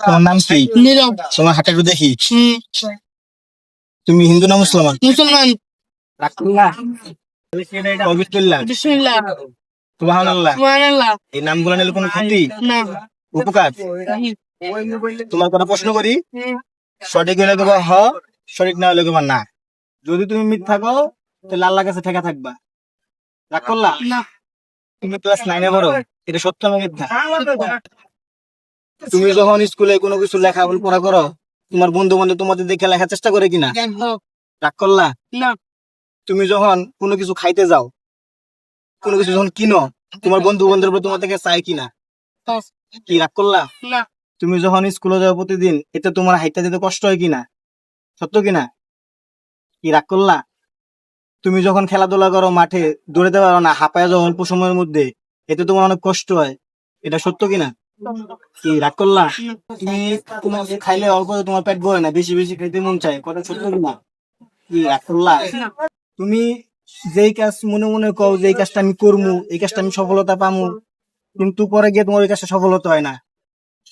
তোমার নাম কি? নীরব। তোমার হাতে একটু দেখি। তুমি হিন্দু না মুসলমান? মুসলমান। বিসমিল্লাহ, বিসমিল্লাহ। সুবহানাল্লাহ। সুবহানাল্লাহ। এই নামগুলো নিলে কোনো ক্ষতি না। উপকার? তোমার কথা প্রশ্ন করি, সঠিক হলে তোমার হ, সঠিক না হলে তোমার না। যদি তুমি মিথ্যা কও তাহলে আল্লাহর কাছে ঠেকা থাকবা। রাগ করলা? না। তুমি ক্লাস 9 এ পড়ো, এটা সত্য না মিথ্যা? তুমি যখন স্কুলে কোনো কিছু লেখাপড়া করো, তোমার বন্ধু বান্ধব তোমাদের দেখে লেখার চেষ্টা করে কিনা? রাগ করলা? না। তুমি যখন কোনো কিছু খাইতে যাও, কোনো কিছু যখন কিনো, তোমার বন্ধু বান্ধব তোমার থেকে চায় কিনা? কি রাগ করলা? না। তুমি যখন স্কুলে যাও প্রতিদিন, এতে তোমার হাইটটা যেতে কষ্ট হয় কিনা? সত্য কিনা? কি রাগ করলা? তুমি যখন খেলাধুলা করো মাঠে, দৌড়াতে পারো না, হাঁপায় যাও অল্প সময়ের মধ্যে, এতে তোমার অনেক কষ্ট হয়, এটা সত্য কিনা? কি রাগ করলা? তুমি তোমার খাইলে অল্প তোমার পেট ভরে না, বেশি বেশি খাইতে মন চায়, কথা সত্য কিনা? কি রাগ করলা? তুমি যেই কাজ মনে মনে কও যে এই কাজটা আমি করবো, এই কাজটা আমি সফলতা পামু, কিন্তু পরে গিয়ে তোমার ওই কাজটা সফলতা হয় না,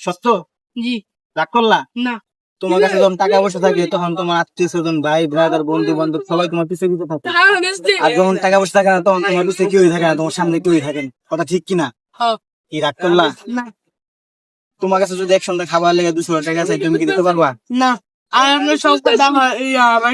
সত্য? জি। রাগ করলা? না। তোমার কাছে যখন টাকা পয়সা থাকে তখন তোমার আত্মীয় স্বজন, ভাই ব্রাদার, বন্ধু বান্ধব সবাই তোমার পিছিয়ে পিছিয়ে থাকে। আর যখন টাকা পয়সা থাকে না তখন তোমার পিছিয়ে কেউই থাকে না, তোমার সামনে কেউই থাকে না, কথা ঠিক কিনা? কি রাগ করলা? না। তোমার কাছে যদি এক সন্ধ্যা খাবার লেগে 200 টাকা চাই, তুমি কি দিতে পারবা? না। আর আমরা সব দাম আমার